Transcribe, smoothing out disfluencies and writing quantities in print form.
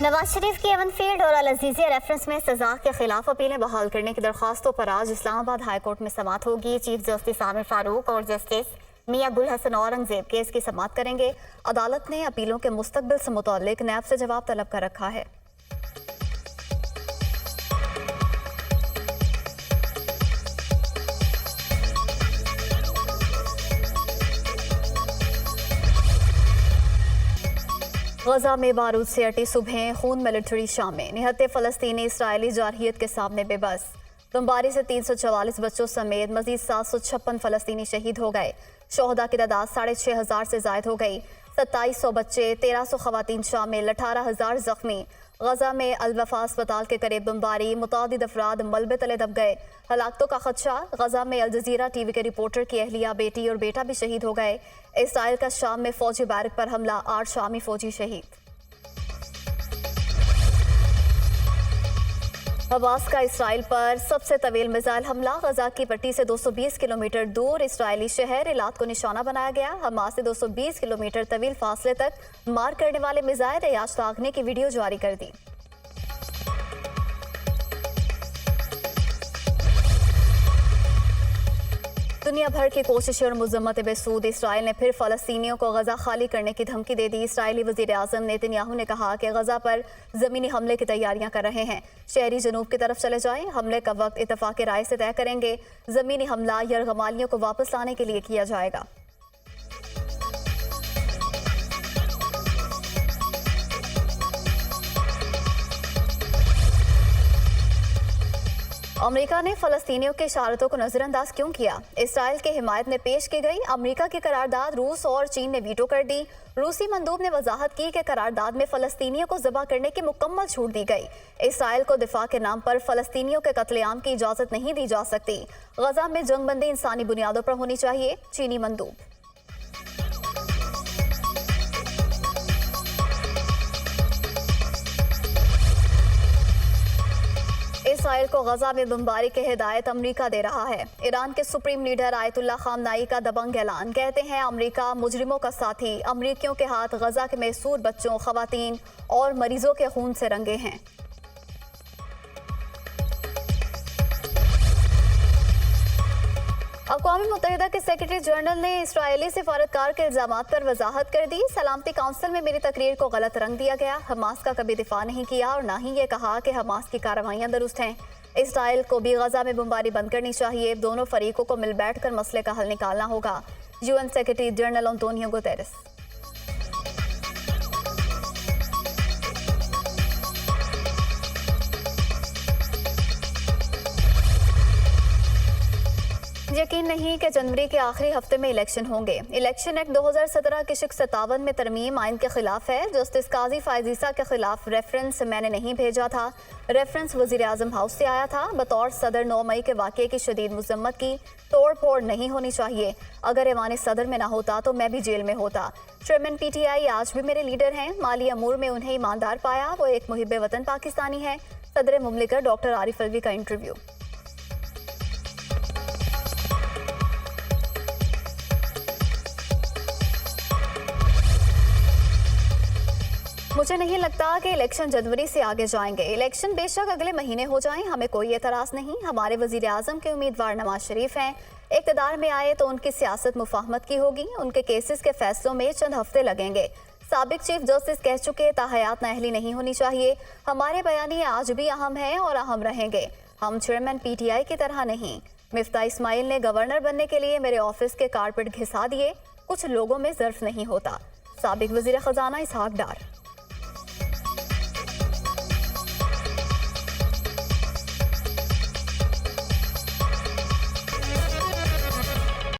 नवाज शरीफ की Avon field और अल Azizia reference में सजा के खिलाफ अपीलें बहाल करने की दरख्वास्तों पर आज इस्लामाबाद हाई कोर्ट में समाअत होगी। चीफ जस्टिस आमिर फारूक और जस्टिस मियां गुल हसन औरंगजेब केस की समाअत करेंगे। अदालत ने अपीलों के मुस्तकबिल से मुताल्लिक नैब से जवाब तलब कर रखा है। गजा में बारूद से अटी सुबह खून मिलिट्री शामें निहत्ते फ़लस्तीनी इसराइली जारहियत के सामने बेबस। बमबारी से 344 बच्चों समेत मजीद 756 फ़लस्तीनी शहीद हो गए। शोहदा की तादाद 6500 से जायद हो गई। 2700 बच्चे 1300 खवातीन शामिल 18,000 जख्मी। गजा में अल वफा अस्पताल के करीब बमबारी, मुतादिद अफराद मलबे तले दब गए। हलाकतों का खदशा। गजा में अल जजीरा टीवी के रिपोर्टर की अहलिया, बेटी और बेटा भी शहीद हो गए। इसराइल का शाम में फौजी बैरक पर हमला, 8 शामी फौजी शहीद। हमास का इसराइल पर सबसे तवील मिसाइल हमला। गजा की पट्टी से 220 किलोमीटर दूर इसराइली शहर इलात को निशाना बनाया गया। हमास ने 220 किलोमीटर तवील फासले तक मार करने वाले मिसाइल अयाज तागने की वीडियो जारी कर दी। दुनिया भर की कोशिशें और मजम्मत बेसूद। इसराइल ने फिर फ़लस्तीनियों को गजा खाली करने की धमकी दे दी। इसराइली वज़ीर आज़म नेतन्याहू ने कहा कि गजा पर ज़मीनी हमले की तैयारियां कर रहे हैं। शहरी जनूब की तरफ चले जाएं। हमले का वक्त इत्तफ़ाक़ राय से तय करेंगे। ज़मीनी हमला यरगमालियों को वापस लाने के लिए किया जाएगा। अमेरिका ने फ़लस्तीनियों के इशारतों को नज़रअंदाज क्यों किया? इसराइल की हिमायत में पेश की गई अमेरिका की करारदाद रूस और चीन ने वीटो कर दी। रूसी मंदूब ने वजाहत की कि करारदाद में फ़लस्तीनियों को ज़बह करने की मुकम्मल छूट दी गई। इसराइल को दिफा के नाम पर फ़लस्तीनियों के कत्लेआम की इजाज़त नहीं दी जा सकती। गजा में जंगबंदी इंसानी बुनियादों पर होनी चाहिए। चीनी मंदूब। इसराइल को गजा में बमबारी की हिदायत अमेरिका दे रहा है। ईरान के सुप्रीम लीडर आयतुल्लाह खामनाई का दबंग ऐलान। कहते हैं अमेरिका मुजरिमों का साथी। अमेरिकियों के हाथ गजा के महसूर बच्चों, खवातीन और मरीजों के खून से रंगे हैं। अक़वाम मुत्तहिदा के सेक्रेटरी जनरल ने इसराइली सिफारतकार के इल्ज़ामात पर वजाहत कर दी। सलामती काउंसिल में मेरी तकरीर को गलत रंग दिया गया। हमास का कभी दिफा नहीं किया और ना ही ये कहा कि हमास की कार्रवाइयाँ दुरुस्त हैं। इसराइल को भी गजा में बमबारी बंद करनी चाहिए। दोनों फरीकों को मिल बैठ कर मसले का हल निकालना होगा। UN secretary general Antonio Guterres. यकीन नहीं कि जनवरी के आखिरी हफ्ते में इलेक्शन होंगे। इलेक्शन एक्ट 2017 की शिक 57 में तरमीम आइन के खिलाफ है। जस्टिस काजी फायजीसा के खिलाफ रेफरेंस मैंने नहीं भेजा था। रेफरेंस वजीर आजम हाउस से आया था। बतौर सदर 9 मई के वाक़े की शदीद मजम्मत की। तोड़ फोड़ नहीं होनी चाहिए। अगर ऐवान सदर में ना होता तो मैं भी जेल में होता। चेयरमैन PTI आज भी मेरे लीडर हैं। माली अमूर में उन्हें ईमानदार पाया। वो एक मुहिब वतन पाकिस्तानी है। सदर मुमलिकत डॉक्टर आरिफ अलवी का इंटरव्यू। मुझे नहीं लगता कि इलेक्शन जनवरी से आगे जाएंगे। इलेक्शन बेशक अगले महीने हो जाएं, हमें कोई एतराज़ नहीं। हमारे वजीर आज़म के उम्मीदवार नवाज शरीफ हैं। इक़्तिदार में आए तो उनकी सियासत मुफाहमत की होगी। उनके केसेस के फैसलों में चंद हफ्ते लगेंगे। साबिक चीफ जस्टिस कह चुके ताहयात नाअहली नहीं होनी चाहिए। हमारे बयानिए आज भी अहम हैं और अहम रहेंगे। हम चेयरमैन PTI की तरह नहीं। मिफ्ता इस्माइल ने गवर्नर बनने के लिए मेरे ऑफिस के कारपेट घिसा दिए। कुछ लोगों में ज़र्फ नहीं होता। साबिक वज़ीर ख़जाना इसहाक डार।